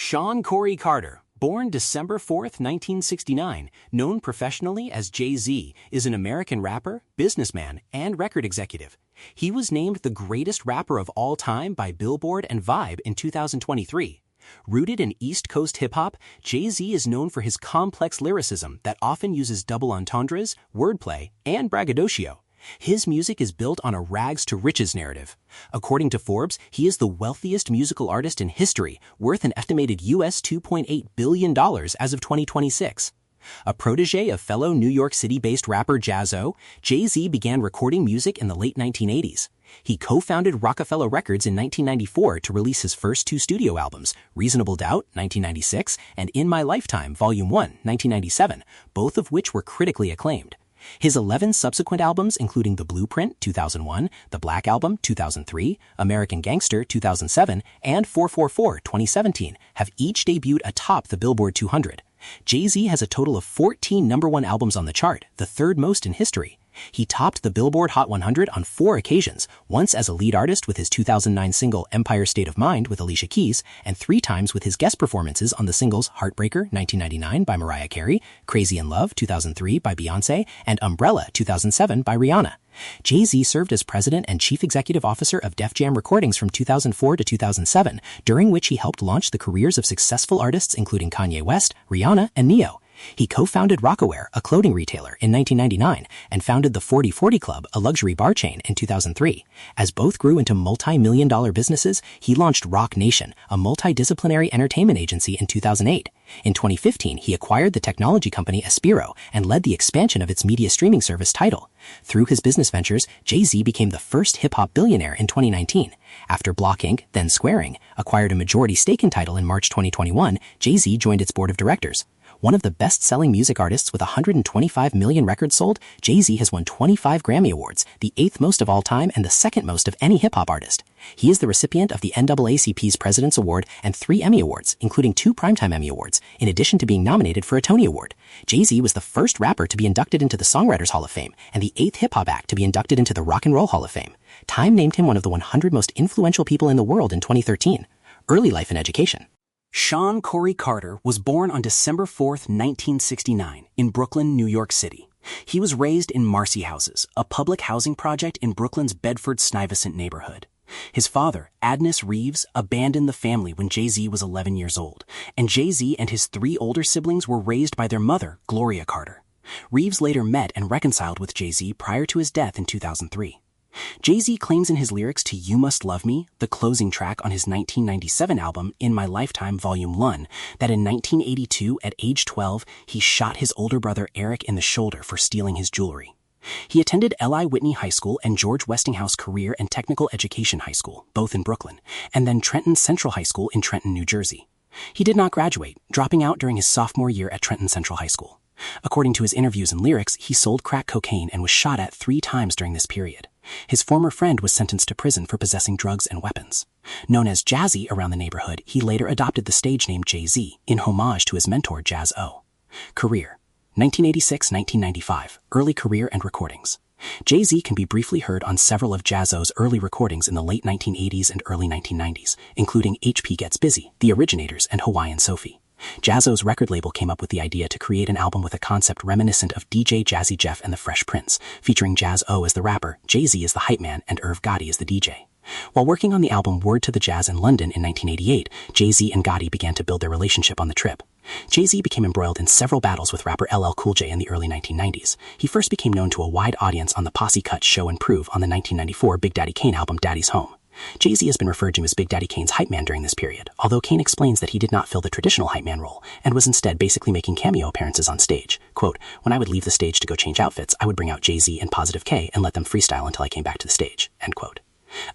Shawn Corey Carter, born December 4, 1969, known professionally as Jay-Z, is an American rapper, businessman, and record executive. He was named the greatest rapper of all time by Billboard and Vibe in 2023. Rooted in East Coast hip-hop, Jay-Z is known for his complex lyricism that often uses double entendres, wordplay, and braggadocio. His music is built on a rags to riches narrative. According to Forbes, he is the wealthiest musical artist in history, worth an estimated US $2.8 billion as of 2026. A protege of fellow New York City-based rapper Jaz-O, Jay-Z began recording music in the late 1980s. He co-founded Rockefeller Records in 1994 to release his first two studio albums, Reasonable Doubt, 1996, and In My Lifetime, Volume 1, 1997, both of which were critically acclaimed. His 11 subsequent albums, including The Blueprint, 2001, The Black Album, 2003, American Gangster, 2007, and 444, 2017, have each debuted atop the Billboard 200. Jay-Z has a total of 14 #1 albums on the chart, the third most in history. He topped the Billboard Hot 100 on 4 occasions, once as a lead artist with his 2009 single Empire State of Mind with Alicia Keys, and 3 times with his guest performances on the singles Heartbreaker, 1999 by Mariah Carey, Crazy in Love, 2003 by Beyoncé, and Umbrella, 2007 by Rihanna. Jay-Z served as president and chief executive officer of Def Jam Recordings from 2004 to 2007, during which he helped launch the careers of successful artists including Kanye West, Rihanna, and Neo. He co-founded Rocawear, a clothing retailer, in 1999 and founded the 4040 Club, a luxury bar chain, in 2003. As both grew into multi-million-dollar businesses, he launched Roc Nation, a multidisciplinary entertainment agency, in 2008. In 2015, he acquired the technology company Aspiro and led the expansion of its media streaming service Tidal. Through his business ventures, Jay-Z became the first hip-hop billionaire in 2019. After Block Inc., then Square Inc., acquired a majority stake in Tidal in March 2021, Jay-Z joined its board of directors. One of the best-selling music artists with 125 million records sold, Jay-Z has won 25 Grammy Awards, the 8th most of all time and the 2nd most of any hip-hop artist. He is the recipient of the NAACP's President's Award and 3 Emmy Awards, including 2 Primetime Emmy Awards, in addition to being nominated for a Tony Award. Jay-Z was the first rapper to be inducted into the Songwriters Hall of Fame and the 8th hip-hop act to be inducted into the Rock and Roll Hall of Fame. Time named him one of the 100 most influential people in the world in 2013. Early life and education. Shawn Corey Carter was born on December 4, 1969, in Brooklyn, New York City. He was raised in Marcy Houses, a public housing project in Brooklyn's Bedford-Stuyvesant neighborhood. His father, Adnis Reeves, abandoned the family when Jay-Z was 11 years old, and Jay-Z and his 3 older siblings were raised by their mother, Gloria Carter. Reeves later met and reconciled with Jay-Z prior to his death in 2003. Jay-Z claims in his lyrics to You Must Love Me, the closing track on his 1997 album In My Lifetime Volume 1, that in 1982, at age 12, he shot his older brother Eric in the shoulder for stealing his jewelry. He attended L.I. Whitney High School and George Westinghouse Career and Technical Education High School, both in Brooklyn, and then Trenton Central High School in Trenton, New Jersey. He did not graduate, dropping out during his sophomore year at Trenton Central High School. According to his interviews and lyrics, he sold crack cocaine and was shot at 3 times during this period. His former friend was sentenced to prison for possessing drugs and weapons. Known as Jazzy around the neighborhood, he later adopted the stage name Jay-Z in homage to his mentor Jaz-O. Career: 1986-1995, early career and recordings. Jay-Z can be briefly heard on several of Jaz-O's early recordings in the late 1980s and early 1990s, including HP Gets Busy, The Originators, and Hawaiian Sophie. Jaz-O's record label came up with the idea to create an album with a concept reminiscent of DJ Jazzy Jeff and the Fresh Prince, featuring Jaz-O as the rapper, Jay-Z as the hype man, and Irv Gotti as the DJ. While working on the album Word to the Jazz in London in 1988, Jay-Z and Gotti began to build their relationship on the trip. Jay-Z became embroiled in several battles with rapper LL Cool J in the early 1990s. He first became known to a wide audience on the Posse Cut Show and Prove on the 1994 Big Daddy Kane album Daddy's Home. Jay-Z has been referred to as Big Daddy Kane's hype man during this period, although Kane explains that he did not fill the traditional hype man role and was instead basically making cameo appearances on stage. Quote, "When I would leave the stage to go change outfits, I would bring out Jay-Z and Positive K and let them freestyle until I came back to the stage." End quote.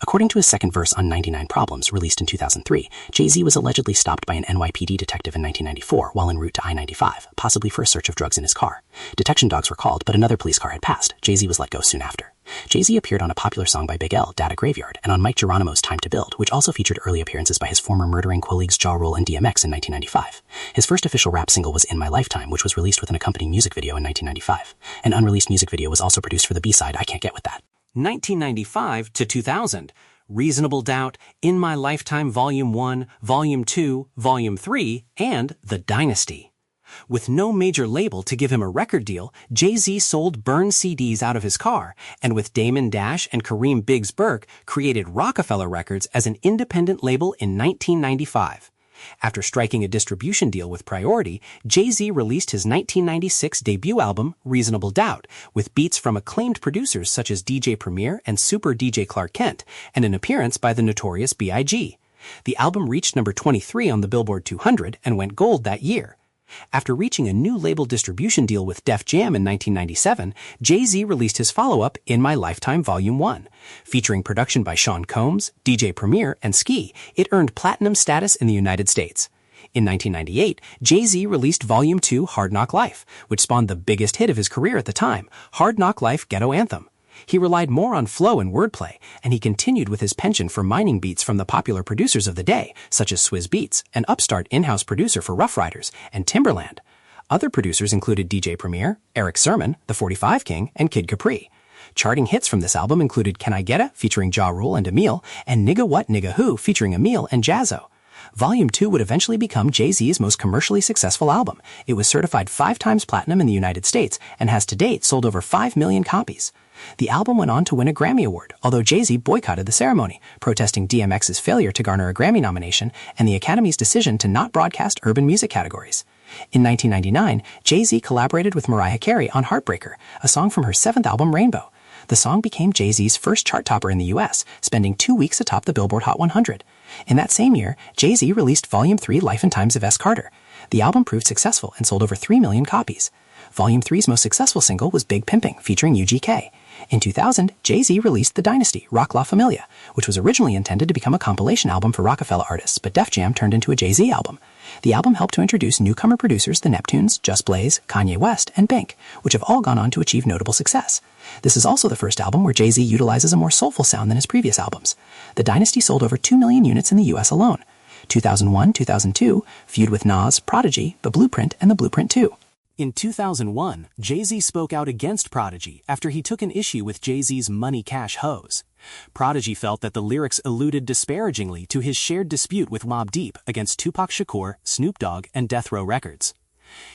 According to his second verse on 99 Problems, released in 2003, Jay-Z was allegedly stopped by an NYPD detective in 1994 while en route to I-95, possibly for a search of drugs in his car. Detection dogs were called, but another police car had passed. Jay-Z was let go soon after. Jay-Z appeared on a popular song by Big L, Data Graveyard, and on Mike Geronimo's Time to Build, which also featured early appearances by his former murdering colleagues Ja Rule and DMX in 1995. His first official rap single was In My Lifetime, which was released with an accompanying music video in 1995. An unreleased music video was also produced for the B-side I Can't Get With That. 1995 to 2000. Reasonable Doubt, In My Lifetime Volume 1, Volume 2, Volume 3, and The Dynasty. With no major label to give him a record deal, Jay-Z sold burned CDs out of his car, and with Damon Dash and Kareem Biggs Burke, created Rockefeller Records as an independent label in 1995. After striking a distribution deal with Priority, Jay-Z released his 1996 debut album, Reasonable Doubt, with beats from acclaimed producers such as DJ Premier and Super DJ Clark Kent, and an appearance by the Notorious B.I.G. The album reached number 23 on the Billboard 200 and went gold that year. After reaching a new label distribution deal with Def Jam in 1997, Jay-Z released his follow-up, In My Lifetime Volume 1. Featuring production by Sean Combs, DJ Premier, and Ski, it earned platinum status in the United States. In 1998, Jay-Z released Volume 2, Hard Knock Life, which spawned the biggest hit of his career at the time, Hard Knock Life Ghetto Anthem. He relied more on flow and wordplay, and he continued with his penchant for mining beats from the popular producers of the day, such as Swizz Beatz, an upstart in-house producer for Rough Riders, and Timberland. Other producers included DJ Premier, Eric Sermon, The 45 King, and Kid Capri. Charting hits from this album included Can I Getta featuring Ja Rule and Emil, and Nigga What Nigga Who featuring Emil and Jazzo. Volume 2 would eventually become Jay-Z's most commercially successful album. It was certified 5 times platinum in the United States and has to date sold over 5 million copies. The album went on to win a Grammy Award, although Jay-Z boycotted the ceremony, protesting DMX's failure to garner a Grammy nomination and the Academy's decision to not broadcast urban music categories. In 1999, Jay-Z collaborated with Mariah Carey on Heartbreaker, a song from her 7th album Rainbow. The song became Jay-Z's first chart topper in the U.S., spending 2 weeks atop the Billboard Hot 100. In that same year, Jay-Z released Volume 3, Life and Times of S. Carter. The album proved successful and sold over 3 million copies. Volume 3's most successful single was Big Pimpin' featuring UGK. In 2000, Jay-Z released The Dynasty, Rock La Familia, which was originally intended to become a compilation album for Rockefeller artists, but Def Jam turned into a Jay-Z album. The album helped to introduce newcomer producers The Neptunes, Just Blaze, Kanye West, and Bink, which have all gone on to achieve notable success. This is also the first album where Jay-Z utilizes a more soulful sound than his previous albums. The Dynasty sold over 2 million units in the US alone. 2001-2002, feud with Nas, Prodigy, The Blueprint, and The Blueprint 2. In 2001, Jay-Z spoke out against Prodigy after he took an issue with Jay-Z's Money Cash Hoes. Prodigy felt that the lyrics alluded disparagingly to his shared dispute with Mobb Deep against Tupac Shakur, Snoop Dogg, and Death Row Records.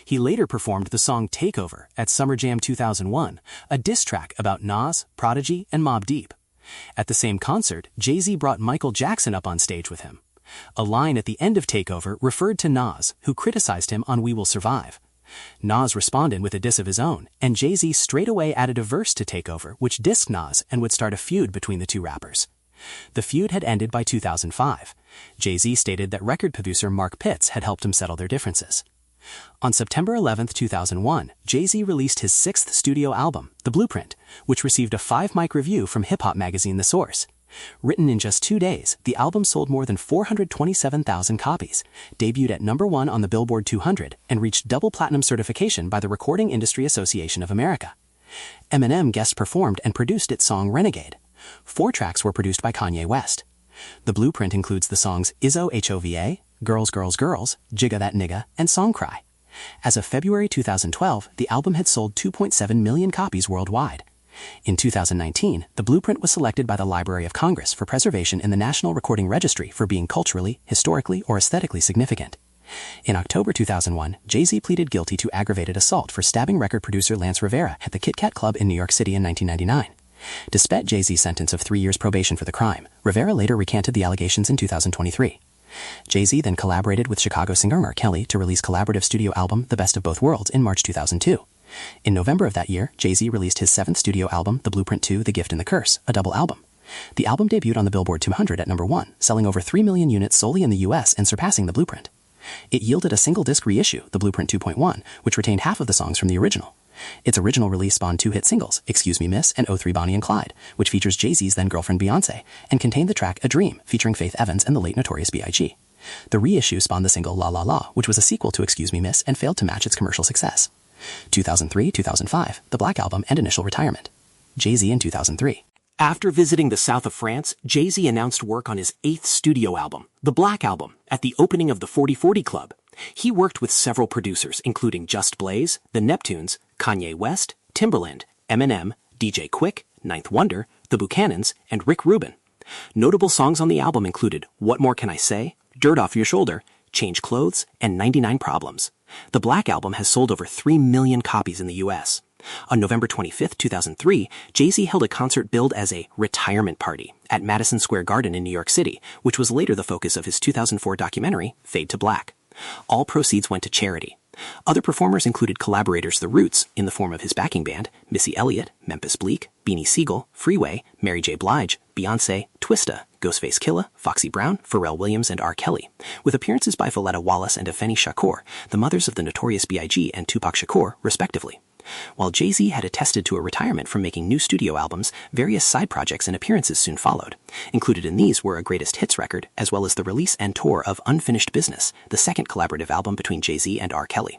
He later performed the song Takeover at Summer Jam 2001, a diss track about Nas, Prodigy, and Mobb Deep. At the same concert, Jay-Z brought Michael Jackson up on stage with him. A line at the end of Takeover referred to Nas, who criticized him on We Will Survive. Nas responded with a diss of his own, and Jay-Z straightaway added a verse to Takeover which dissed Nas and would start a feud between the two rappers. The feud had ended by 2005. Jay-Z stated that record producer Mark Pitts had helped him settle their differences. On September 11, 2001, Jay-Z released his 6th studio album, The Blueprint, which received a 5-mic review from hip-hop magazine The Source. Written in just 2 days, the album sold more than 427,000 copies, debuted at number 1 on the Billboard 200, and reached double platinum certification by the Recording Industry Association of America. Eminem guest performed and produced its song Renegade. 4 tracks were produced by Kanye West. The Blueprint includes the songs Izzo HOVA, Girls Girls Girls, Jigga That Nigga, and Song Cry. As of February 2012, the album had sold 2.7 million copies worldwide. In 2019, The Blueprint was selected by the Library of Congress for preservation in the National Recording Registry for being culturally, historically, or aesthetically significant. In October 2001, Jay-Z pleaded guilty to aggravated assault for stabbing record producer Lance Rivera at the Kit Kat Club in New York City in 1999. Despite Jay-Z's sentence of 3 years probation for the crime, Rivera later recanted the allegations in 2023. Jay-Z then collaborated with Chicago singer Mark Kelly to release collaborative studio album The Best of Both Worlds in March 2002. In November of that year, Jay-Z released his 7th studio album, The Blueprint 2, The Gift and the Curse, a double album. The album debuted on the Billboard 200 at number 1, selling over 3 million units solely in the US and surpassing The Blueprint. It yielded a single-disc reissue, The Blueprint 2.1, which retained half of the songs from the original. Its original release spawned 2 hit singles, Excuse Me Miss and '03 Bonnie and Clyde, which features Jay-Z's then-girlfriend Beyoncé, and contained the track A Dream, featuring Faith Evans and the late Notorious B.I.G. The reissue spawned the single La La La, which was a sequel to Excuse Me Miss and failed to match its commercial success. 2003-2005, The Black Album and initial retirement. Jay-Z in 2003. After visiting the south of France, Jay-Z announced work on his 8th studio album, The Black Album, at the opening of the 40/40 Club. He worked with several producers, including Just Blaze, The Neptunes, Kanye West, Timberland, Eminem, DJ Quick, Ninth Wonder, The Buchanans, and Rick Rubin. Notable songs on the album included What More Can I Say?, Dirt Off Your Shoulder, Change Clothes, and 99 Problems. The Black Album has sold over 3 million copies in the U.S. On November 25, 2003, Jay-Z held a concert billed as a retirement party at Madison Square Garden in New York City, which was later the focus of his 2004 documentary, Fade to Black. All proceeds went to charity. Other performers included collaborators The Roots, in the form of his backing band, Missy Elliott, Memphis Bleek, Beanie Siegel, Freeway, Mary J. Blige, Beyoncé, Twista, Ghostface Killah, Foxy Brown, Pharrell Williams, and R. Kelly, with appearances by Valletta Wallace and Afeni Shakur, the mothers of the Notorious B.I.G. and Tupac Shakur, respectively. While Jay-Z had attested to a retirement from making new studio albums, various side projects and appearances soon followed. Included in these were a greatest hits record, as well as the release and tour of Unfinished Business, the second collaborative album between Jay-Z and R. Kelly.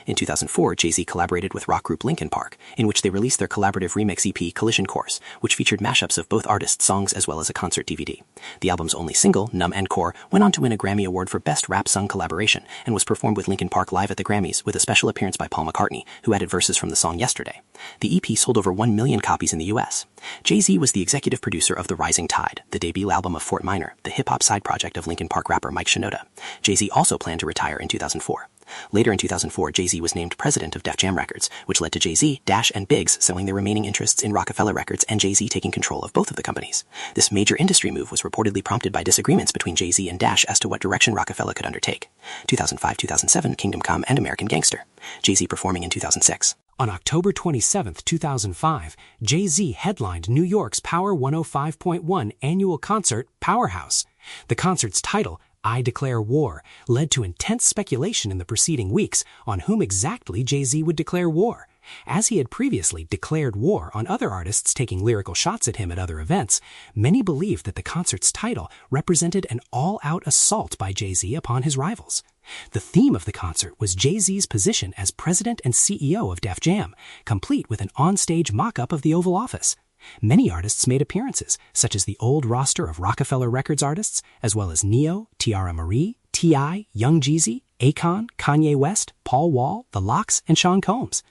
In 2004, Jay-Z collaborated with rock group Linkin Park, in which they released their collaborative remix EP Collision Course, which featured mashups of both artists' songs as well as a concert DVD. The album's only single, Numb Encore, went on to win a Grammy Award for Best Rap Sung Collaboration and was performed with Linkin Park live at the Grammys with a special appearance by Paul McCartney, who added verses from the song Yesterday. The EP sold over 1 million copies in the U.S. Jay-Z was the executive producer of The Rising Tide, the debut album of Fort Minor, the hip-hop side project of Linkin Park rapper Mike Shinoda. Jay-Z also planned to retire in 2004. Later in 2004, Jay-Z was named president of Def Jam Records, which led to Jay-Z, Dash, and Biggs selling their remaining interests in Rockefeller Records and Jay-Z taking control of both of the companies. This major industry move was reportedly prompted by disagreements between Jay-Z and Dash as to what direction Rockefeller could undertake. 2005-2007, Kingdom Come and American Gangster. Jay-Z performing in 2006. On October 27, 2005, Jay-Z headlined New York's Power 105.1 annual concert, Powerhouse. The concert's title, I Declare War, led to intense speculation in the preceding weeks on whom exactly Jay-Z would declare war. As he had previously declared war on other artists taking lyrical shots at him at other events, many believed that the concert's title represented an all-out assault by Jay-Z upon his rivals. The theme of the concert was Jay-Z's position as president and CEO of Def Jam, complete with an on-stage mock-up of the Oval Office. Many artists made appearances, such as the old roster of Rockefeller Records artists, as well as Neo, Tiara Marie, T.I., Young Jeezy, Akon, Kanye West, Paul Wall, The Lox, and Sean Combs.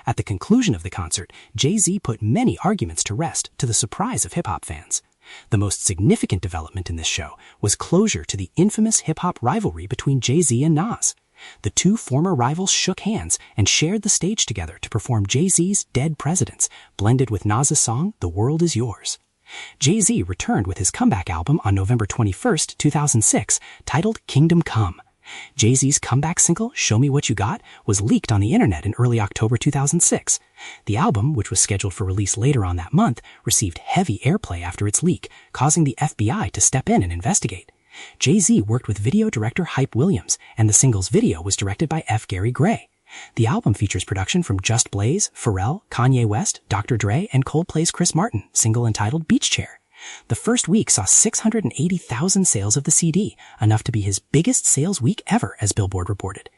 At the conclusion of the concert, Jay-Z put many arguments to rest, to the surprise of hip-hop fans. The most significant development in this show was closure to the infamous hip-hop rivalry between Jay-Z and Nas. The two former rivals shook hands and shared the stage together to perform Jay-Z's Dead Presidents, blended with Nas's song The World Is Yours. Jay-Z returned with his comeback album on November 21, 2006, titled Kingdom Come. Jay-Z's comeback single, Show Me What You Got, was leaked on the internet in early October 2006. The album, which was scheduled for release later on that month, received heavy airplay after its leak, causing the FBI to step in and investigate. Jay-Z worked with video director Hype Williams, and the single's video was directed by F. Gary Gray. The album features production from Just Blaze, Pharrell, Kanye West, Dr. Dre, and Coldplay's Chris Martin, single entitled Beach Chair. The first week saw 680,000 sales of the CD, enough to be his biggest sales week ever, as Billboard reported.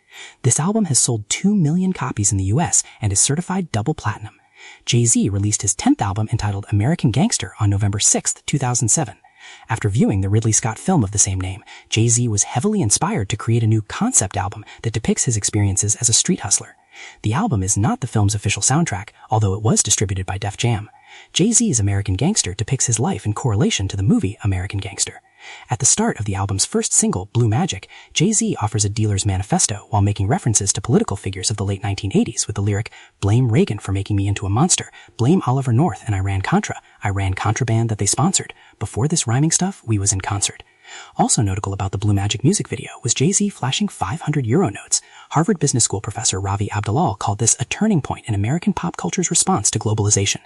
This album has sold 2 million copies in the US and is certified double platinum. Jay-Z released his 10th album entitled American Gangster on November 6, 2007. After viewing the Ridley Scott film of the same name, Jay-Z was heavily inspired to create a new concept album that depicts his experiences as a street hustler. The album is not the film's official soundtrack, although it was distributed by Def Jam. Jay-Z's American Gangster depicts his life in correlation to the movie American Gangster. At the start of the album's first single, Blue Magic, Jay-Z offers a dealer's manifesto while making references to political figures of the late 1980s with the lyric, "Blame Reagan for making me into a monster. Blame Oliver North and Iran-Contra. I ran contraband that they sponsored. Before this rhyming stuff, we was in concert." Also notable about the Blue Magic music video was Jay-Z flashing 500 euro notes. Harvard Business School professor Ravi Abdullah called this a turning point in American pop culture's response to globalization.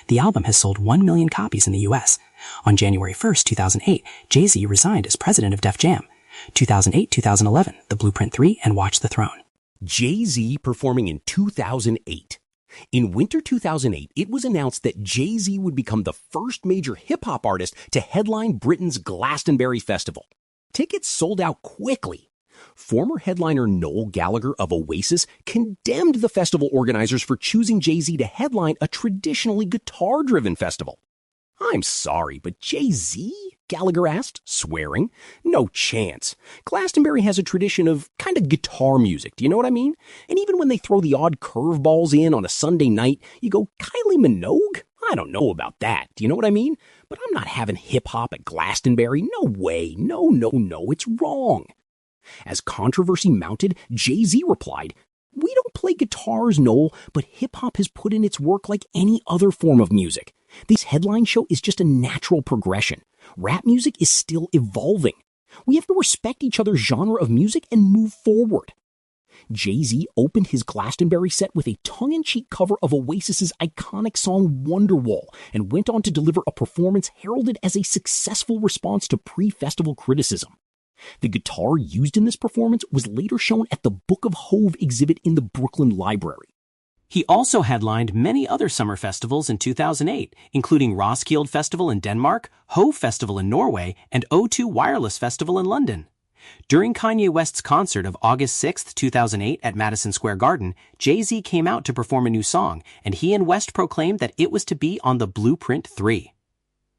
The album has sold 1 million copies in the US. On January 1st, 2008, Jay-Z resigned as president of Def Jam. 2008-2011, The Blueprint 3 and Watch the Throne. Jay-Z performing in 2008. In winter 2008, it was announced that Jay-Z would become the first major hip-hop artist to headline Britain's Glastonbury Festival. Tickets sold out quickly. Former headliner Noel Gallagher of Oasis condemned the festival organizers for choosing Jay-Z to headline a traditionally guitar-driven festival. "I'm sorry, but Jay-Z?" Gallagher asked, swearing. "No chance. Glastonbury has a tradition of kind of guitar music, do you know what I mean? And even when they throw the odd curveballs in on a Sunday night, you go, Kylie Minogue? I don't know about that. Do you know what I mean? But I'm not having hip-hop at Glastonbury. No way. No, it's wrong. As controversy mounted, Jay-Z replied, "We don't play guitars, Noel, but hip-hop has put in its work like any other form of music. This headline show is just a natural progression. Rap music is still evolving. We have to respect each other's genre of music and move forward." Jay-Z opened his Glastonbury set with a tongue-in-cheek cover of Oasis's iconic song Wonderwall and went on to deliver a performance heralded as a successful response to pre-festival criticism. The guitar used in this performance was later shown at the Book of Hove exhibit in the Brooklyn Library. He also headlined many other summer festivals in 2008, including Roskilde Festival in Denmark, Hove Festival in Norway, and O2 Wireless Festival in London. During Kanye West's concert of August 6, 2008 at Madison Square Garden, Jay-Z came out to perform a new song, and he and West proclaimed that it was to be on the Blueprint 3.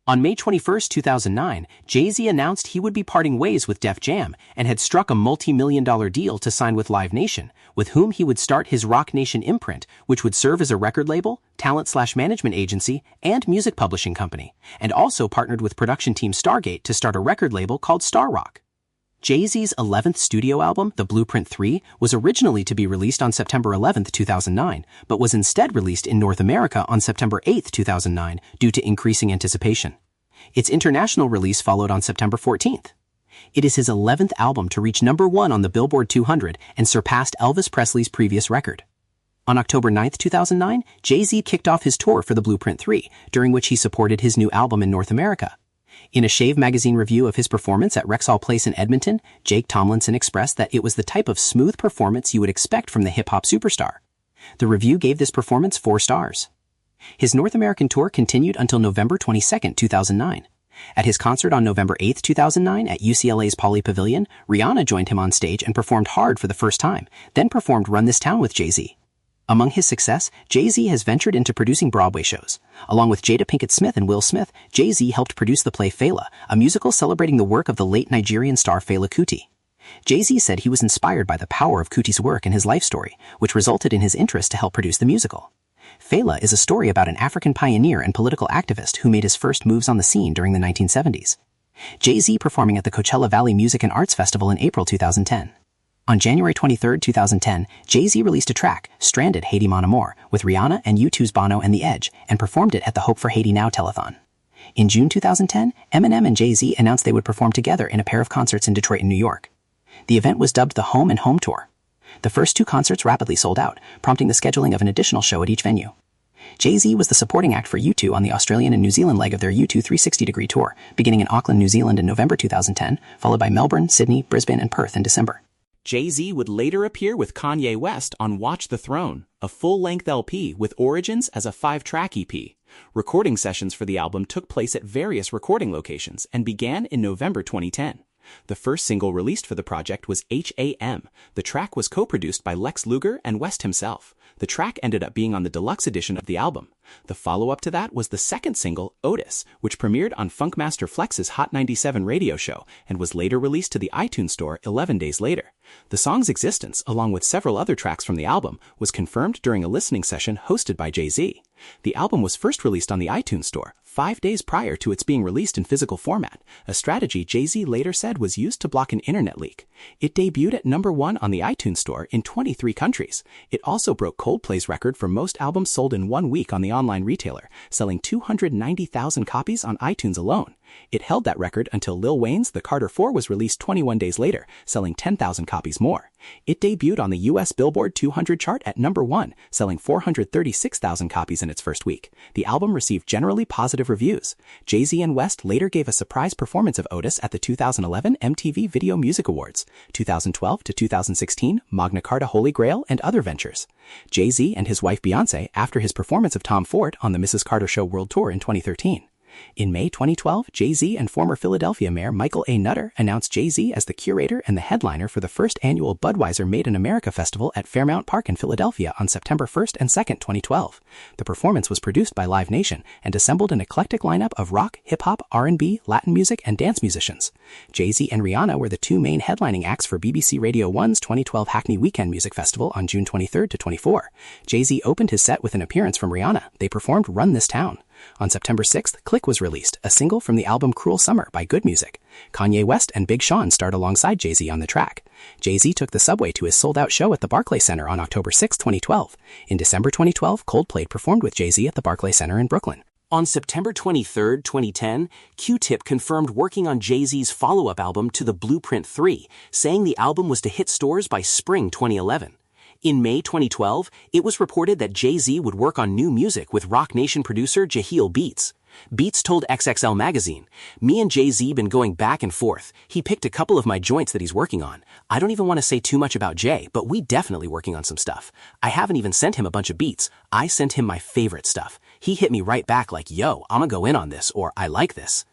On May 21, 2009, Jay-Z announced he would be parting ways with Def Jam and had struck a multi-million-dollar deal to sign with Live Nation, with whom he would start his Rock Nation imprint, which would serve as a record label, talent/management agency, and music publishing company, and also partnered with production team Stargate to start a record label called Star Rock. Jay-Z's 11th studio album, The Blueprint 3, was originally to be released on September 11, 2009, but was instead released in North America on September 8, 2009, due to increasing anticipation. Its international release followed on September 14th. It is his 11th album to reach #1 on the Billboard 200 and surpassed Elvis Presley's previous record. On October 9, 2009, Jay-Z kicked off his tour for The Blueprint 3, during which he supported his new album in North America. In a Shave magazine review of his performance at Rexall Place in Edmonton, Jake Tomlinson expressed that it was the type of smooth performance you would expect from the hip-hop superstar. The review gave this performance 4 stars. His North American tour continued until November 22, 2009. At his concert on November 8, 2009 at UCLA's Pauley Pavilion, Rihanna joined him on stage and performed Hard for the first time, then performed Run This Town with Jay-Z. Among his success, Jay-Z has ventured into producing Broadway shows. Along with Jada Pinkett Smith and Will Smith, Jay-Z helped produce the play Fela, a musical celebrating the work of the late Nigerian star Fela Kuti. Jay-Z said he was inspired by the power of Kuti's work and his life story, which resulted in his interest to help produce the musical. Fela is a story about an African pioneer and political activist who made his first moves on the scene during the 1970s. Jay-Z performing at the Coachella Valley Music and Arts Festival in April 2010. On January 23, 2010, Jay-Z released a track, Stranded Haiti Mon Amour, with Rihanna and U2's Bono and The Edge, and performed it at the Hope for Haiti Now telethon. In June 2010, Eminem and Jay-Z announced they would perform together in a pair of concerts in Detroit and New York. The event was dubbed the Home and Home Tour. The first 2 concerts rapidly sold out, prompting the scheduling of an additional show at each venue. Jay-Z was the supporting act for U2 on the Australian and New Zealand leg of their U2 360-degree tour, beginning in Auckland, New Zealand in November 2010, followed by Melbourne, Sydney, Brisbane, and Perth in December. Jay-Z would later appear with Kanye West on Watch the Throne, a full-length LP with Origins as a 5-track EP. Recording sessions for the album took place at various recording locations and began in November 2010. The first single released for the project was H.A.M. The track was co-produced by Lex Luger and West himself. The track ended up being on the deluxe edition of the album. The follow-up to that was the second single, Otis, which premiered on Funkmaster Flex's Hot 97 radio show and was later released to the iTunes Store 11 days later. The song's existence, along with several other tracks from the album, was confirmed during a listening session hosted by Jay-Z. The album was first released on the iTunes Store 5 days prior to its being released in physical format, a strategy Jay-Z later said was used to block an internet leak. It debuted at #1 on the iTunes Store in 23 countries. It also broke Coldplay's record for most albums sold in 1 week on the online retailer, selling 290,000 copies on iTunes alone. It held that record until Lil Wayne's The Carter 4 was released 21 days later, selling 10,000 copies more. It debuted on the US Billboard 200 chart at #1, selling 436,000 copies in its first week. The album received generally positive reviews. Jay-Z and West later gave a surprise performance of Otis at the 2011 MTV Video Music Awards, 2012 to 2016 Magna Carta Holy Grail, and other ventures. Jay-Z and his wife Beyoncé after his performance of Tom Ford on the Mrs. Carter Show World Tour in 2013. In May 2012, Jay-Z and former Philadelphia Mayor Michael A. Nutter announced Jay-Z as the curator and the headliner for the first annual Budweiser Made in America Festival at Fairmount Park in Philadelphia on September 1st and 2nd, 2012. The performance was produced by Live Nation and assembled an eclectic lineup of rock, hip-hop, R&B, Latin music, and dance musicians. Jay-Z and Rihanna were the 2 main headlining acts for BBC Radio 1's 2012 Hackney Weekend Music Festival on June 23rd to 24. Jay-Z opened his set with an appearance from Rihanna. They performed Run This Town. On September 6th, Click was released, a single from the album Cruel Summer by Good Music. Kanye West and Big Sean starred alongside Jay-Z on the track. Jay-Z took the subway to his sold-out show at the Barclays Center on October 6, 2012. In December 2012, Coldplay performed with Jay-Z at the Barclays Center in Brooklyn. On September 23, 2010, Q-Tip confirmed working on Jay-Z's follow-up album to the Blueprint 3, saying the album was to hit stores by spring 2011. In May 2012, it was reported that Jay-Z would work on new music with Roc Nation producer Jahil Beats. Beats told XXL Magazine, "Me and Jay-Z been going back and forth. He picked a couple of my joints that he's working on. I don't even want to say too much about Jay, but we definitely working on some stuff. I haven't even sent him a bunch of beats. I sent him my favorite stuff. He hit me right back like, yo, I'ma go in on this, or I like this."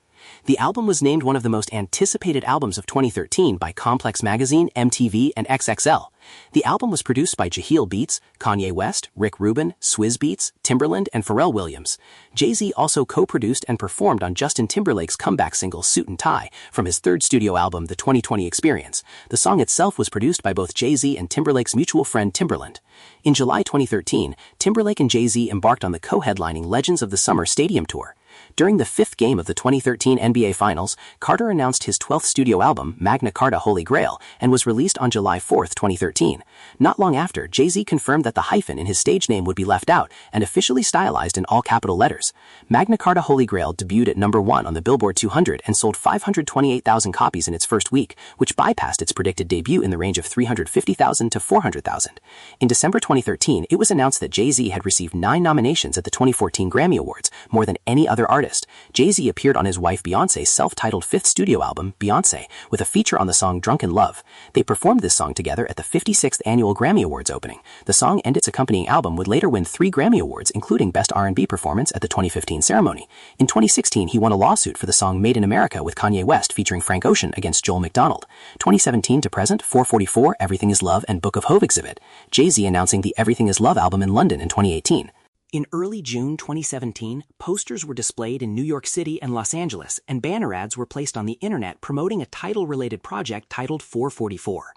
The album was named one of the most anticipated albums of 2013 by Complex Magazine, MTV, and XXL. The album was produced by Jahil Beats, Kanye West, Rick Rubin, Swizz Beatz, Timbaland, and Pharrell Williams. Jay-Z also co-produced and performed on Justin Timberlake's comeback single Suit and Tie from his third studio album, The 2020 Experience. The song itself was produced by both Jay-Z and Timberlake's mutual friend Timbaland. In July 2013, Timberlake and Jay-Z embarked on the co-headlining Legends of the Summer Stadium Tour. During the fifth game of the 2013 NBA Finals, Carter announced his 12th studio album, Magna Carta Holy Grail, and was released on July 4, 2013. Not long after, Jay-Z confirmed that the hyphen in his stage name would be left out and officially stylized in all capital letters. Magna Carta Holy Grail debuted at number 1 on the Billboard 200 and sold 528,000 copies in its first week, which bypassed its predicted debut in the range of 350,000 to 400,000. In December 2013, it was announced that Jay-Z had received 9 nominations at the 2014 Grammy Awards, more than any other artist. Jay-Z appeared on his wife Beyoncé's self-titled 5th studio album, Beyoncé, with a feature on the song Drunken Love. They performed this song together at the 56th Annual Grammy Awards opening. The song and its accompanying album would later win 3 Grammy Awards, including Best R&B Performance at the 2015 ceremony. In 2016, he won a lawsuit for the song Made in America with Kanye West featuring Frank Ocean against Joel McDonald. 2017 to present, 444, Everything Is Love, and Book of Hove exhibit. Jay-Z announcing the Everything Is Love album in London in 2018. In early June 2017, posters were displayed in New York City and Los Angeles, and banner ads were placed on the internet promoting a title-related project titled 444.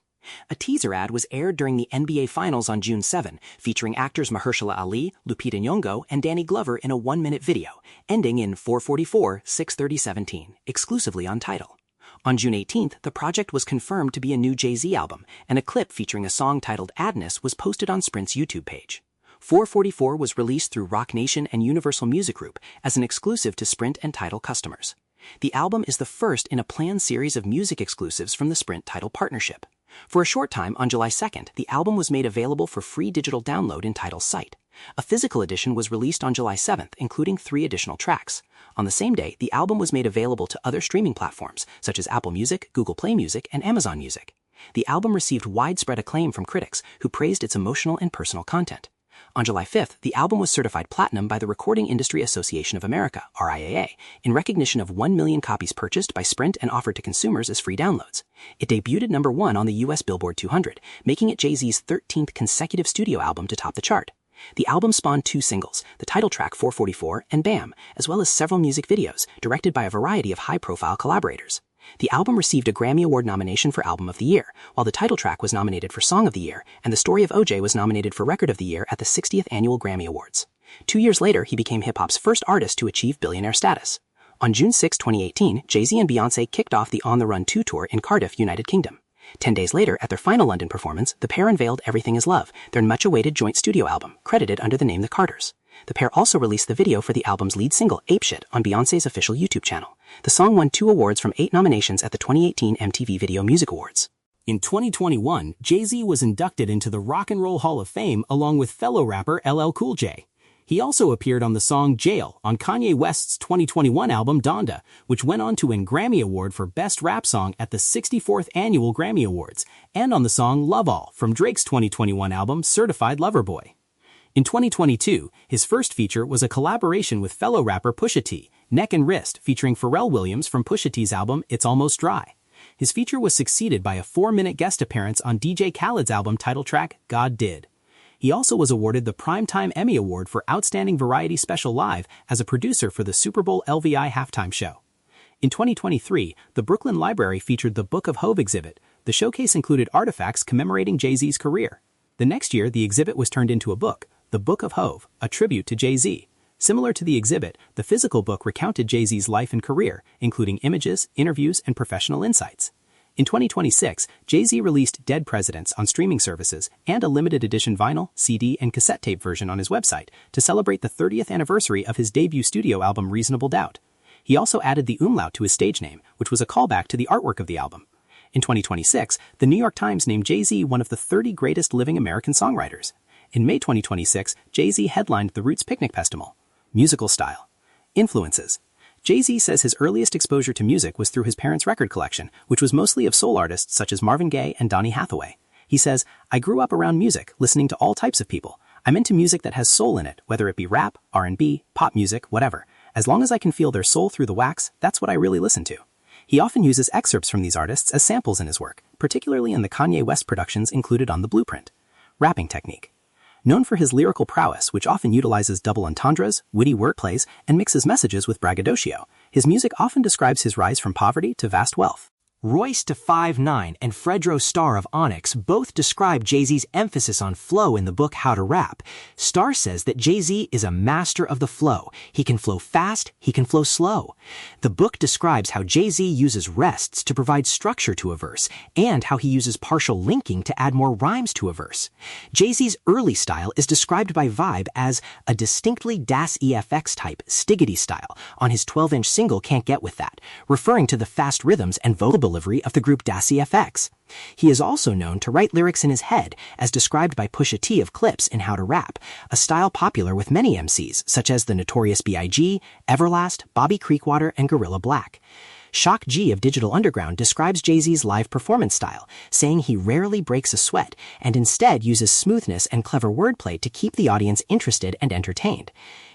A teaser ad was aired during the NBA Finals on June 7, featuring actors Mahershala Ali, Lupita Nyong'o, and Danny Glover in a 1-minute video, ending in 444-630-17, exclusively on Tidal. On June 18th, the project was confirmed to be a new Jay-Z album, and a clip featuring a song titled Adness was posted on Sprint's YouTube page. 444 was released through Roc Nation and Universal Music Group as an exclusive to Sprint and Tidal customers. The album is the first in a planned series of music exclusives from the Sprint-Tidal partnership. For a short time, on July 2nd, the album was made available for free digital download in Tidal's site. A physical edition was released on July 7th, including 3 additional tracks. On the same day, the album was made available to other streaming platforms, such as Apple Music, Google Play Music, and Amazon Music. The album received widespread acclaim from critics, who praised its emotional and personal content. On July 5th, the album was certified platinum by the Recording Industry Association of America, RIAA, in recognition of 1 million copies purchased by Sprint and offered to consumers as free downloads. It debuted at number 1 on the US Billboard 200, making it Jay-Z's 13th consecutive studio album to top the chart. The album spawned 2 singles, the title track 444 and Bam, as well as several music videos, directed by a variety of high-profile collaborators. The album received a Grammy Award nomination for Album of the Year, while the title track was nominated for Song of the Year, and The Story of O.J. was nominated for Record of the Year at the 60th Annual Grammy Awards. 2 years later, he became hip-hop's first artist to achieve billionaire status. On June 6, 2018, Jay-Z and Beyoncé kicked off the On the Run 2 tour in Cardiff, United Kingdom. 10 days later, at their final London performance, the pair unveiled Everything Is Love, their much-awaited joint studio album, credited under the name The Carters. The pair also released the video for the album's lead single, Apeshit, on Beyoncé's official YouTube channel. The song won 2 awards from 8 nominations at the 2018 MTV Video Music Awards. In 2021, Jay-Z was inducted into the Rock and Roll Hall of Fame along with fellow rapper LL Cool J. He also appeared on the song Jail on Kanye West's 2021 album Donda, which went on to win Grammy Award for Best Rap Song at the 64th Annual Grammy Awards, and on the song Love All from Drake's 2021 album Certified Lover Boy. In 2022, his first feature was a collaboration with fellow rapper Pusha T, Neck and Wrist, featuring Pharrell Williams from Pusha T's album It's Almost Dry. His feature was succeeded by a 4-minute guest appearance on DJ Khaled's album title track God Did. He also was awarded the Primetime Emmy Award for Outstanding Variety Special Live as a producer for the Super Bowl LVI halftime show. In 2023, the Brooklyn Library featured the Book of Hove exhibit. The showcase included artifacts commemorating Jay-Z's career. The next year, the exhibit was turned into a book, The Book of Hove, a tribute to Jay-Z. Similar to the exhibit, the physical book recounted Jay-Z's life and career, including images, interviews, and professional insights. In 2026, Jay-Z released Dead Presidents on streaming services and a limited edition vinyl, CD, and cassette tape version on his website to celebrate the 30th anniversary of his debut studio album Reasonable Doubt. He also added the umlaut to his stage name, which was a callback to the artwork of the album. In 2026, the New York Times named Jay-Z one of the 30 greatest living American songwriters. In May 2026, Jay-Z headlined the Roots Picnic Festival. Musical style. Influences. Jay-Z says his earliest exposure to music was through his parents' record collection, which was mostly of soul artists such as Marvin Gaye and Donny Hathaway. He says, "I grew up around music, listening to all types of people. I'm into music that has soul in it, whether it be rap, R&B, pop music, whatever. As long as I can feel their soul through the wax, that's what I really listen to." He often uses excerpts from these artists as samples in his work, particularly in the Kanye West productions included on the Blueprint. Rapping technique. Known for his lyrical prowess, which often utilizes double entendres, witty wordplays, and mixes messages with braggadocio, his music often describes his rise from poverty to vast wealth. Royce to 5'9" and Fredro Starr of Onyx both describe Jay-Z's emphasis on flow in the book How to Rap. Starr says that Jay-Z is a master of the flow. He can flow fast, he can flow slow. The book describes how Jay-Z uses rests to provide structure to a verse, and how he uses partial linking to add more rhymes to a verse. Jay-Z's early style is described by Vibe as a distinctly Das EFX type, Stiggity style, on his 12-inch single Can't Get With That, referring to the fast rhythms and vocal delivery of the group Das EFX. He is also known to write lyrics in his head, as described by Pusha T of Clips in How to Rap, a style popular with many MCs, such as the Notorious B.I.G., Everlast, Bobby Creekwater, and Gorilla Black. Shock G of Digital Underground describes Jay-Z's live performance style, saying he rarely breaks a sweat and instead uses smoothness and clever wordplay to keep the audience interested and entertained.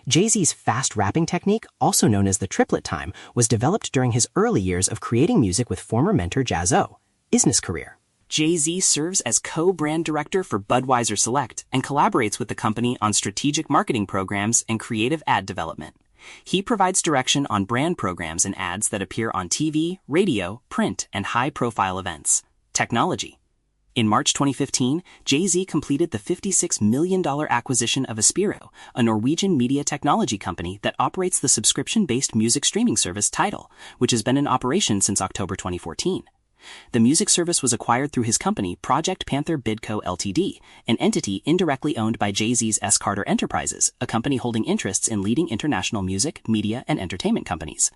Jay-Z's fast rapping technique, also known as the triplet time, was developed during his early years of creating music with former mentor Jaz-O. Business career. Jay-Z serves as co-brand director for Budweiser Select and collaborates with the company on strategic marketing programs and creative ad development. He provides direction on brand programs and ads that appear on TV, radio, print, and high-profile events. Technology. In March 2015, Jay-Z completed the $56 million acquisition of Aspiro, a Norwegian media technology company that operates the subscription-based music streaming service Tidal, which has been in operation since October 2014. The music service was acquired through his company Project Panther Bidco Ltd., an entity indirectly owned by Jay-Z's S. Carter Enterprises, a company holding interests in leading international music, media, and entertainment companies.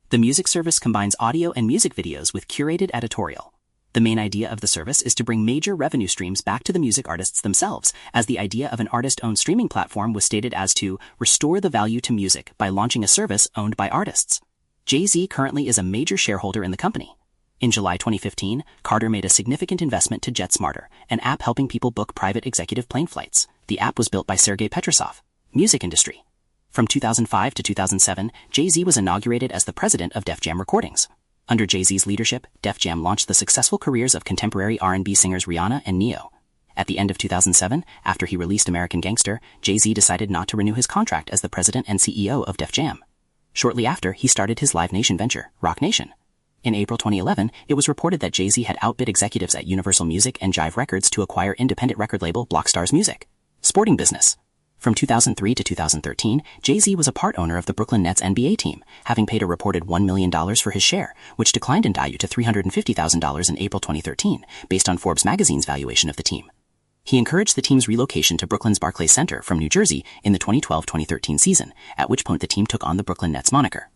The music service combines audio and music videos with curated editorial. The main idea of the service is to bring major revenue streams back to the music artists themselves, as the idea of an artist-owned streaming platform was stated as to restore the value to music by launching a service owned by artists. Jay-Z currently is a major shareholder in the company. In July 2015, Carter made a significant investment to JetSmarter, an app helping people book private executive plane flights. The app was built by Sergei Petrosov. Music industry. From 2005 to 2007, Jay-Z was inaugurated as the president of Def Jam Recordings. Under Jay-Z's leadership, Def Jam launched the successful careers of contemporary R&B singers Rihanna and Ne-Yo. At the end of 2007, after he released American Gangster, Jay-Z decided not to renew his contract as the president and CEO of Def Jam. Shortly after, he started his Live Nation venture, Roc Nation. In April 2011, it was reported that Jay-Z had outbid executives at Universal Music and Jive Records to acquire independent record label Blockstar's Music. Sporting business. From 2003 to 2013, Jay-Z was a part owner of the Brooklyn Nets NBA team, having paid a reported $1 million for his share, which declined in value to $350,000 in April 2013, based on Forbes magazine's valuation of the team. He encouraged the team's relocation to Brooklyn's Barclays Center from New Jersey in the 2012-2013 season, at which point the team took on the Brooklyn Nets moniker.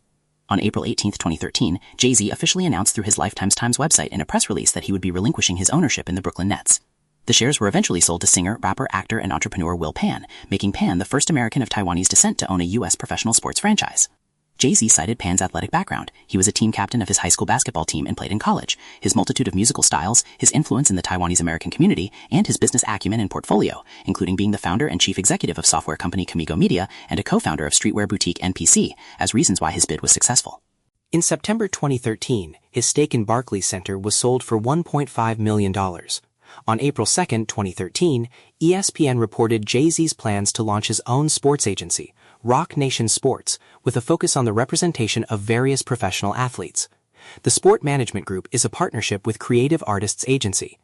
On April 18, 2013, Jay-Z officially announced through his Lifetime's Times website in a press release that he would be relinquishing his ownership in the Brooklyn Nets. The shares were eventually sold to singer, rapper, actor, and entrepreneur Will Pan, making Pan the first American of Taiwanese descent to own a U.S. professional sports franchise. Jay-Z cited Pan's athletic background. He was a team captain of his high school basketball team and played in college, his multitude of musical styles, his influence in the Taiwanese American community, and his business acumen and portfolio, including being the founder and chief executive of software company Kamigo Media and a co-founder of streetwear boutique NPC, as reasons why his bid was successful. In September 2013, his stake in Barclays Center was sold for $1.5 million. On April 2, 2013, ESPN reported Jay-Z's plans to launch his own sports agency, Roc Nation Sports, with a focus on the representation of various professional athletes. The Sport Management Group is a partnership with Creative Artists Agency.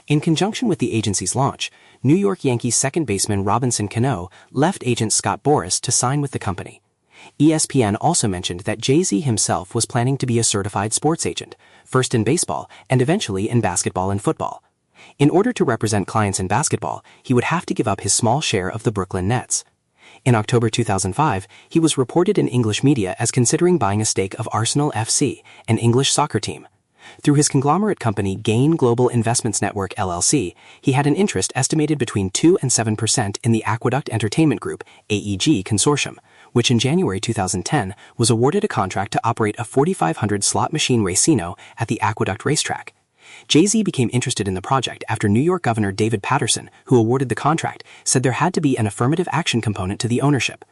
In conjunction with the agency's launch, New York Yankees second baseman Robinson Cano left agent Scott Boras to sign with the company. ESPN also mentioned that Jay-Z himself was planning to be a certified sports agent, first in baseball and eventually in basketball and football. In order to represent clients in basketball, he would have to give up his small share of the Brooklyn Nets. In October 2005, he was reported in English media as considering buying a stake of Arsenal FC, an English soccer team. Through his conglomerate company Gain Global Investments Network LLC, he had an interest estimated between 2 and 7% in the Aqueduct Entertainment Group AEG consortium, which in January 2010 was awarded a contract to operate a 4,500 slot machine racino at the Aqueduct racetrack. Jay-Z became interested in the project after New York Governor David Paterson, who awarded the contract, said there had to be an affirmative action component to the ownership.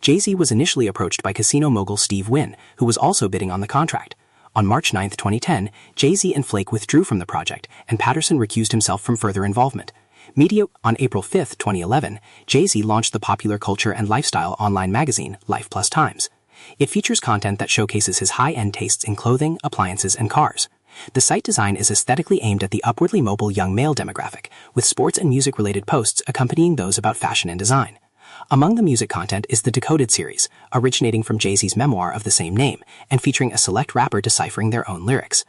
Jay-Z was initially approached by casino mogul Steve Wynn, who was also bidding on the contract. On March 9, 2010, Jay-Z and Flake withdrew from the project, and Paterson recused himself from further involvement. On April 5, 2011, Jay-Z launched the popular culture and lifestyle online magazine Life Plus Times. It features content that showcases his high-end tastes in clothing, appliances, and cars. The site design is aesthetically aimed at the upwardly mobile young male demographic, with sports and music-related posts accompanying those about fashion and design. Among the music content is the Decoded series, originating from Jay-Z's memoir of the same name, and featuring a select rapper deciphering their own lyrics.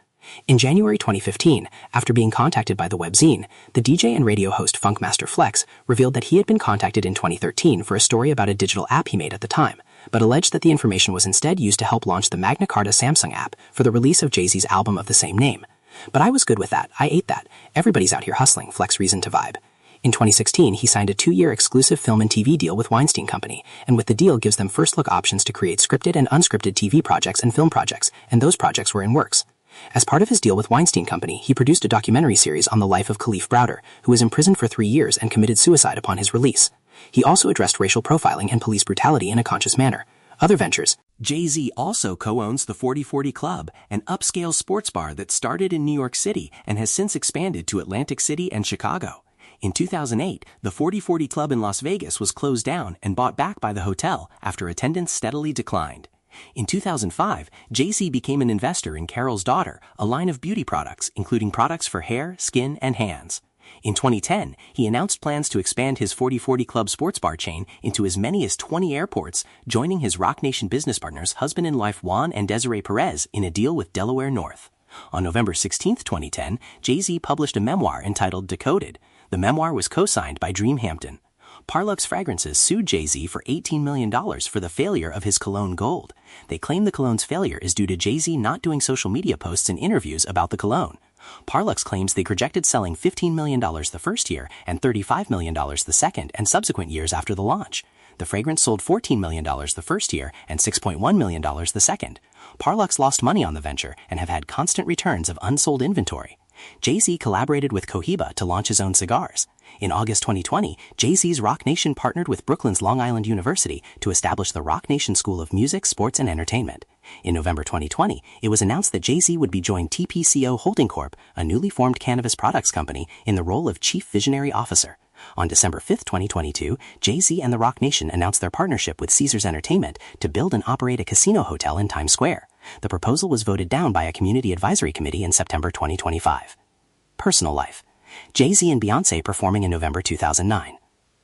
In January 2015, after being contacted by the webzine, the DJ and radio host Funkmaster Flex revealed that he had been contacted in 2013 for a story about a digital app he made at the time, but alleged that the information was instead used to help launch the Magna Carta Samsung app for the release of Jay-Z's album of the same name. But I was good with that. I ate that. Everybody's out here hustling, Flex reasoned to Vibe. In 2016, he signed a 2-year exclusive film and TV deal with Weinstein Company, and with the deal gives them first-look options to create scripted and unscripted TV projects and film projects, and those projects were in works. As part of his deal with Weinstein Company, he produced a documentary series on the life of Khalif Browder, who was imprisoned for 3 years and committed suicide upon his release. He also addressed racial profiling and police brutality in a conscious manner. Other ventures. Jay-Z also co-owns the 4040 Club, an upscale sports bar that started in New York City and has since expanded to Atlantic City and Chicago. In 2008, the 4040 Club in Las Vegas was closed down and bought back by the hotel after attendance steadily declined. In 2005, Jay-Z became an investor in Carol's Daughter, a line of beauty products, including products for hair, skin, and hands. In 2010, he announced plans to expand his 4040 Club sports bar chain into as many as 20 airports, joining his Roc Nation business partners, husband and wife Juan and Desiree Perez, in a deal with Delaware North. On November 16, 2010, Jay-Z published a memoir entitled Decoded. The memoir was co-signed by Dream Hampton. Parlux Fragrances sued Jay-Z for $18 million for the failure of his cologne Gold. They claim the cologne's failure is due to Jay-Z not doing social media posts and interviews about the cologne. Parlux claims they projected selling $15 million the first year and $35 million the second and subsequent years after the launch. The fragrance sold $14 million the first year and $6.1 million the second. Parlux lost money on the venture and have had constant returns of unsold inventory. Jay-Z collaborated with Cohiba to launch his own cigars. In August 2020, Jay-Z's Roc Nation partnered with Brooklyn's Long Island University to establish the Roc Nation School of Music, Sports, and Entertainment. In November 2020, it was announced that Jay-Z would be joining TPCO Holding Corp., a newly formed cannabis products company, in the role of Chief Visionary Officer. On December 5, 2022, Jay-Z and the Roc Nation announced their partnership with Caesars Entertainment to build and operate a casino hotel in Times Square. The proposal was voted down by a community advisory committee in September 2025. Personal life. Jay-Z and Beyoncé performing in November 2009.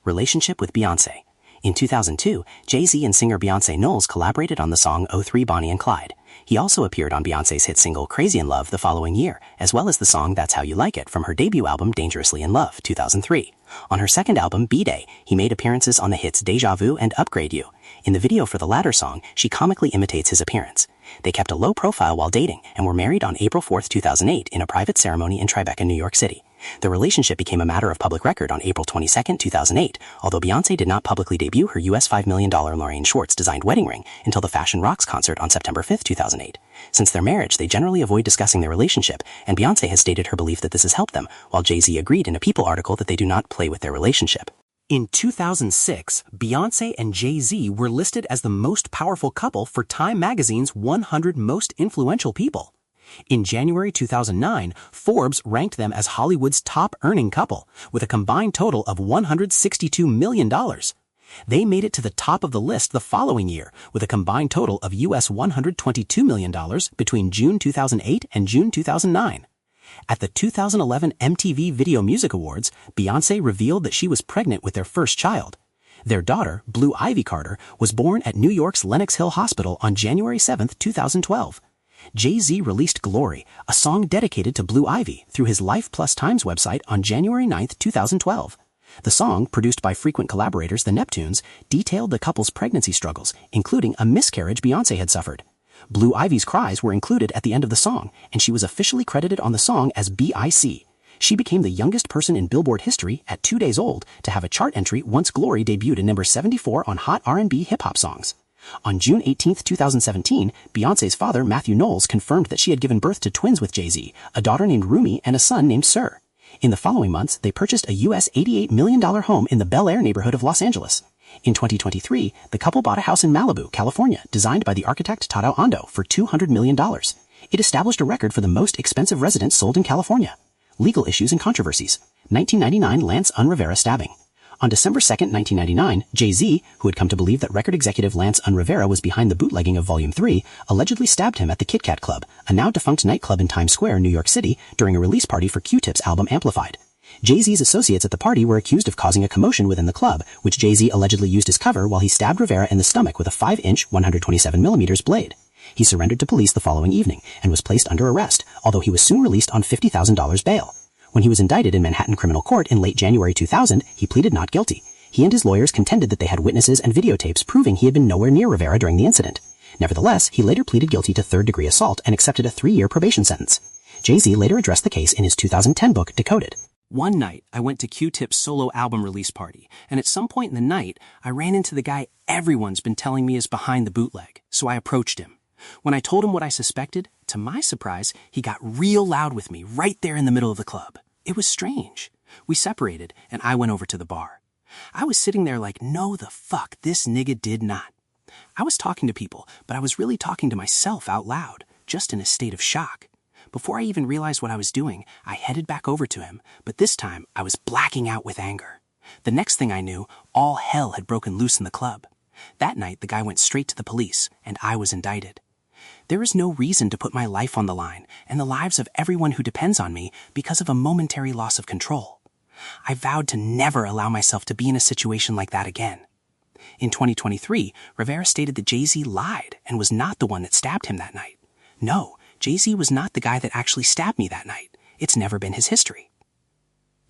Relationship with Beyoncé. In 2002, Jay-Z and singer Beyoncé Knowles collaborated on the song '03 Bonnie and Clyde. He also appeared on Beyoncé's hit single Crazy in Love the following year, as well as the song That's How You Like It from her debut album Dangerously in Love, 2003. On her second album, B-Day, he made appearances on the hits Deja Vu and Upgrade You. In the video for the latter song, she comically imitates his appearance. They kept a low profile while dating and were married on April 4, 2008 in a private ceremony in Tribeca, New York City. The relationship became a matter of public record on April 22, 2008, although Beyoncé did not publicly debut her US $5 million Lorraine Schwartz-designed wedding ring until the Fashion Rocks concert on September 5, 2008. Since their marriage, they generally avoid discussing their relationship, and Beyoncé has stated her belief that this has helped them, while Jay-Z agreed in a People article that they do not play with their relationship. In 2006, Beyoncé and Jay-Z were listed as the most powerful couple for Time magazine's 100 Most Influential People. In January 2009, Forbes ranked them as Hollywood's top-earning couple, with a combined total of $162 million. They made it to the top of the list the following year, with a combined total of US $122 million between June 2008 and June 2009. At the 2011 MTV Video Music Awards, Beyoncé revealed that she was pregnant with their first child. Their daughter, Blue Ivy Carter, was born at New York's Lenox Hill Hospital on January 7, 2012. Jay-Z released Glory, a song dedicated to Blue Ivy, through his Life Plus Times website on January 9, 2012. The song, produced by frequent collaborators the Neptunes, detailed the couple's pregnancy struggles, including a miscarriage Beyoncé had suffered. Blue Ivy's cries were included at the end of the song, and she was officially credited on the song as B.I.C. She became the youngest person in Billboard history, at 2 days old, to have a chart entry once Glory debuted at number 74 on Hot R&B hip-hop songs. On June 18, 2017, Beyoncé's father, Matthew Knowles, confirmed that she had given birth to twins with Jay-Z, a daughter named Rumi and a son named Sir. In the following months, they purchased a U.S. $88 million home in the Bel Air neighborhood of Los Angeles. In 2023, the couple bought a house in Malibu, California, designed by the architect Tadao Ando for $200 million. It established a record for the most expensive residence sold in California. Legal issues and controversies. 1999 Lance Unrivera stabbing. On December 2, 1999, Jay-Z, who had come to believe that record executive Lance Unrivera was behind the bootlegging of Volume 3, allegedly stabbed him at the Kit Kat Club, a now-defunct nightclub in Times Square, New York City, during a release party for Q-Tip's album Amplified. Jay-Z's associates at the party were accused of causing a commotion within the club, which Jay-Z allegedly used as cover while he stabbed Rivera in the stomach with a 5-inch, 127mm blade. He surrendered to police the following evening and was placed under arrest, although he was soon released on $50,000 bail. When he was indicted in Manhattan Criminal Court in late January 2000, he pleaded not guilty. He and his lawyers contended that they had witnesses and videotapes proving he had been nowhere near Rivera during the incident. Nevertheless, he later pleaded guilty to third-degree assault and accepted a 3-year probation sentence. Jay-Z later addressed the case in his 2010 book, Decoded. One night, I went to Q-Tip's solo album release party, and at some point in the night, I ran into the guy everyone's been telling me is behind the bootleg, so I approached him. When I told him what I suspected, to my surprise, he got real loud with me right there in the middle of the club. It was strange. We separated, and I went over to the bar. I was sitting there like, no the fuck, this nigga did not. I was talking to people, but I was really talking to myself out loud, just in a state of shock. Before I even realized what I was doing, I headed back over to him, but this time I was blacking out with anger. The next thing I knew, all hell had broken loose in the club. That night, the guy went straight to the police, and I was indicted. There is no reason to put my life on the line and the lives of everyone who depends on me because of a momentary loss of control. I vowed to never allow myself to be in a situation like that again. In 2023, Rivera stated that Jay-Z lied and was not the one that stabbed him that night. No, Jay-Z was not the guy that actually stabbed me that night. It's never been his history.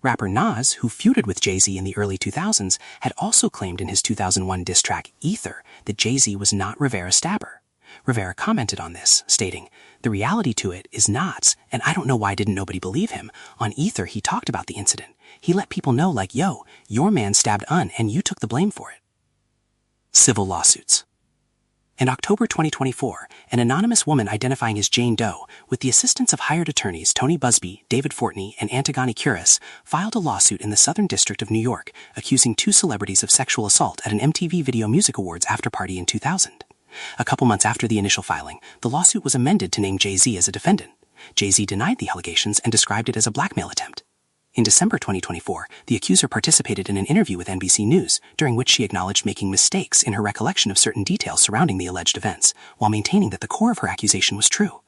Rapper Nas, who feuded with Jay-Z in the early 2000s, had also claimed in his 2001 diss track Ether that Jay-Z was not Rivera's stabber. Rivera commented on this, stating, "The reality to it is Nas, and I don't know why didn't nobody believe him. On Ether, he talked about the incident. He let people know like, yo, your man stabbed Un and you took the blame for it." Civil lawsuits. In October 2024, an anonymous woman identifying as Jane Doe, with the assistance of hired attorneys Tony Busby, David Fortney, and Antigone Curis, filed a lawsuit in the Southern District of New York, accusing 2 celebrities of sexual assault at an MTV Video Music Awards after-party in 2000. A couple months after the initial filing, the lawsuit was amended to name Jay-Z as a defendant. Jay-Z denied the allegations and described it as a blackmail attempt. In December 2024, the accuser participated in an interview with NBC News, during which she acknowledged making mistakes in her recollection of certain details surrounding the alleged events, while maintaining that the core of her accusation was true.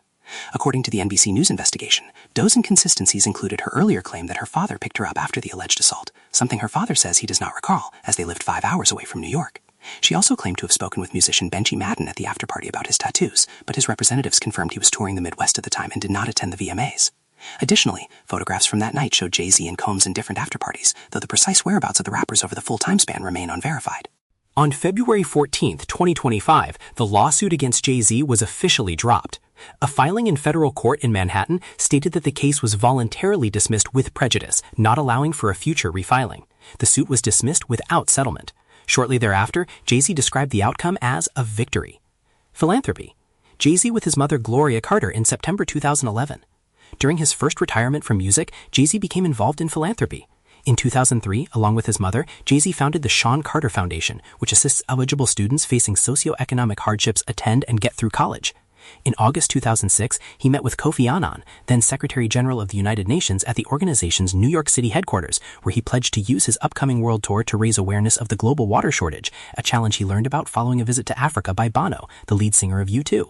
According to the NBC News investigation, Doe's inconsistencies included her earlier claim that her father picked her up after the alleged assault, something her father says he does not recall, as they lived 5 hours away from New York. She also claimed to have spoken with musician Benji Madden at the after-party about his tattoos, but his representatives confirmed he was touring the Midwest at the time and did not attend the VMAs. Additionally, photographs from that night showed Jay-Z and Combs in different after-parties, though the precise whereabouts of the rappers over the full time span remain unverified. On February 14, 2025, the lawsuit against Jay-Z was officially dropped. A filing in federal court in Manhattan stated that the case was voluntarily dismissed with prejudice, not allowing for a future refiling. The suit was dismissed without settlement. Shortly thereafter, Jay-Z described the outcome as a victory. Philanthropy. Jay-Z with his mother Gloria Carter in September 2011. During his first retirement from music, Jay-Z became involved in philanthropy. In 2003, along with his mother, Jay-Z founded the Shawn Carter Foundation, which assists eligible students facing socioeconomic hardships attend and get through college. In August 2006, he met with Kofi Annan, then Secretary General of the United Nations, at the organization's New York City headquarters, where he pledged to use his upcoming world tour to raise awareness of the global water shortage, a challenge he learned about following a visit to Africa by Bono, the lead singer of U2.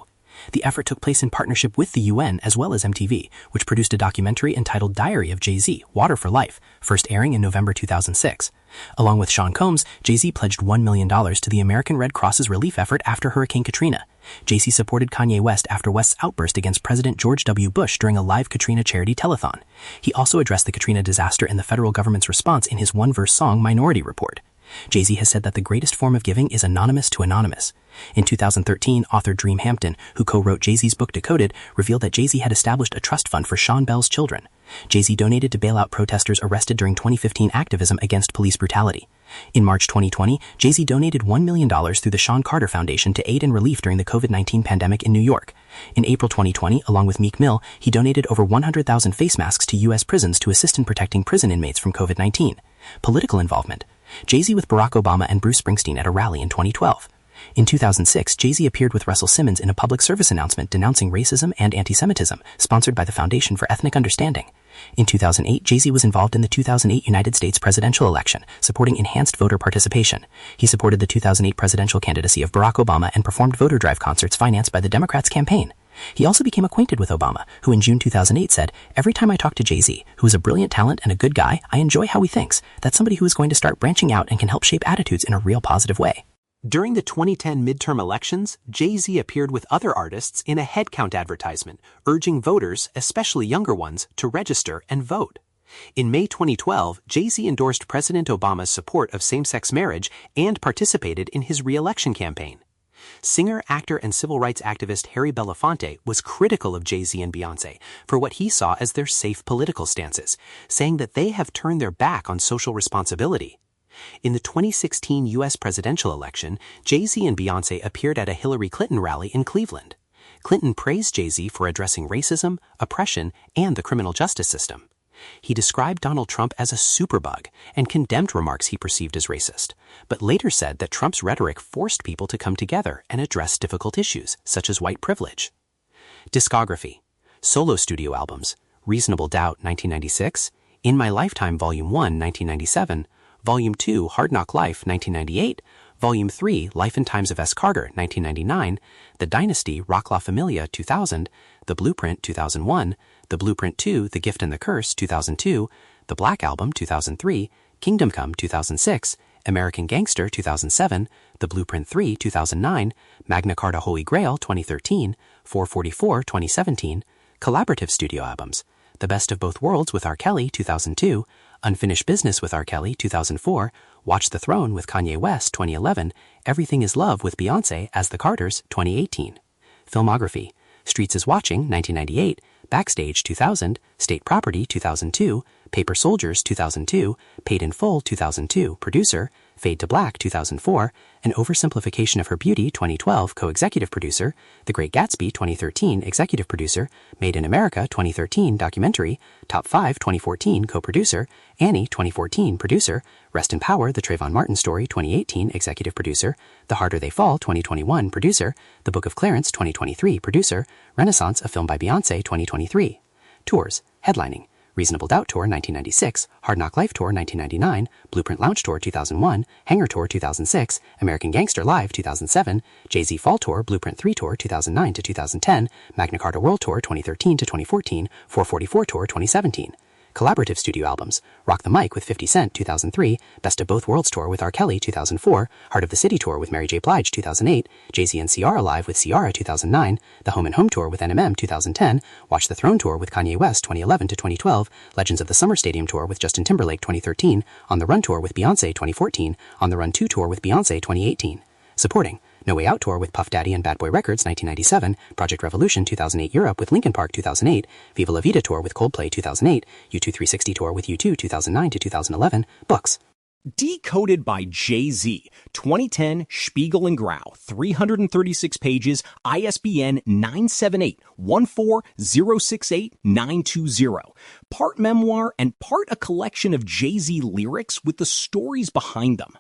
The effort took place in partnership with the UN as well as MTV, which produced a documentary entitled Diary of Jay-Z, Water for Life, first airing in November 2006. Along with Sean Combs, Jay-Z pledged $1 million to the American Red Cross's relief effort after Hurricane Katrina. Jay-Z supported Kanye West after West's outburst against President George W. Bush during a live Katrina charity telethon. He also addressed the Katrina disaster and the federal government's response in his one-verse song Minority Report. Jay-Z has said that the greatest form of giving is anonymous to anonymous. In 2013, author Dream Hampton, who co-wrote Jay-Z's book Decoded, revealed that Jay-Z had established a trust fund for Sean Bell's children. Jay-Z donated to bail out protesters arrested during 2015 activism against police brutality. In March 2020, Jay-Z donated $1 million through the Shawn Carter Foundation to aid in relief during the COVID-19 pandemic in New York. In April 2020, along with Meek Mill, he donated over 100,000 face masks to U.S. prisons to assist in protecting prison inmates from COVID-19. Political involvement. Jay-Z with Barack Obama and Bruce Springsteen at a rally in 2012. In 2006, Jay-Z appeared with Russell Simmons in a public service announcement denouncing racism and anti-Semitism, sponsored by the Foundation for Ethnic Understanding. In 2008, Jay-Z was involved in the 2008 United States presidential election, supporting enhanced voter participation. He supported the 2008 presidential candidacy of Barack Obama and performed voter drive concerts financed by the Democrats' campaign. He also became acquainted with Obama, who in June 2008 said, "Every time I talk to Jay-Z, who is a brilliant talent and a good guy, I enjoy how he thinks. That's somebody who is going to start branching out and can help shape attitudes in a real positive way." During the 2010 midterm elections, Jay-Z appeared with other artists in a headcount advertisement, urging voters, especially younger ones, to register and vote. In May 2012, Jay-Z endorsed President Obama's support of same-sex marriage and participated in his re-election campaign. Singer, actor, and civil rights activist Harry Belafonte was critical of Jay-Z and Beyoncé for what he saw as their safe political stances, saying that they have turned their back on social responsibility. In the 2016 U.S. presidential election, Jay-Z and Beyoncé appeared at a Hillary Clinton rally in Cleveland. Clinton praised Jay-Z for addressing racism, oppression, and the criminal justice system. He described Donald Trump as a superbug and condemned remarks he perceived as racist, but later said that Trump's rhetoric forced people to come together and address difficult issues, such as white privilege. Discography. Solo studio albums. Reasonable Doubt, 1996. In My Lifetime, Volume 1, 1997. Volume 2, Hard Knock Life, 1998. Volume 3, Life and Times of S. Carter, 1999. The Dynasty, Rock La Familia, 2000. The Blueprint, 2001. The Blueprint 2, The Gift and the Curse, 2002. The Black Album, 2003. Kingdom Come, 2006. American Gangster, 2007. The Blueprint 3, 2009. Magna Carta Holy Grail, 2013. 444, 2017. Collaborative studio albums. The Best of Both Worlds with R. Kelly, 2002. Unfinished Business with R. Kelly, 2004. Watch the Throne with Kanye West, 2011. Everything is Love with Beyoncé as the Carters, 2018. Filmography. Streets is Watching, 1998. Backstage, 2000. State Property, 2002. Paper Soldiers, 2002. Paid in Full, 2002. Producer. Fade to Black, 2004. An Oversimplification of Her Beauty, 2012. Co-executive producer. The Great Gatsby, 2013. Executive producer. Made in America, 2013. Documentary. Top 5, 2014. Co-producer. Annie, 2014. Producer. Rest in Power, The Trayvon Martin Story, 2018. Executive producer. The Harder They Fall, 2021. Producer. The Book of Clarence, 2023. Producer. Renaissance, a film by Beyoncé, 2023. Tours. Headlining. Reasonable Doubt Tour, 1996, Hard Knock Life Tour, 1999, Blueprint Lounge Tour, 2001, Hangar Tour, 2006, American Gangster Live, 2007, Jay-Z Fall Tour, Blueprint 3 Tour, 2009 to 2010, Magna Carta World Tour, 2013 to 2014, 444 Tour, 2017. Collaborative studio albums. Rock the Mic with 50 Cent, 2003, Best of Both Worlds Tour with R. Kelly, 2004, Heart of the City Tour with Mary J. Blige, 2008, Jay-Z and Ciara Live with Ciara, 2009, The Home and Home Tour with NMM, 2010, Watch the Throne Tour with Kanye West, 2011 to 2012, Legends of the Summer Stadium Tour with Justin Timberlake, 2013, On the Run Tour with Beyoncé, 2014, On the Run 2 Tour with Beyoncé, 2018. Supporting. No Way Out Tour with Puff Daddy and Bad Boy Records, 1997, Project Revolution 2008 Europe with Linkin Park, 2008, Viva La Vida Tour with Coldplay, 2008, U2 360 Tour with U2, 2009 to 2011. Books. Decoded by Jay-Z, 2010, Spiegel and Grau, 336 pages, ISBN 978-14068-920. Part memoir and part a collection of Jay-Z lyrics with the stories behind them.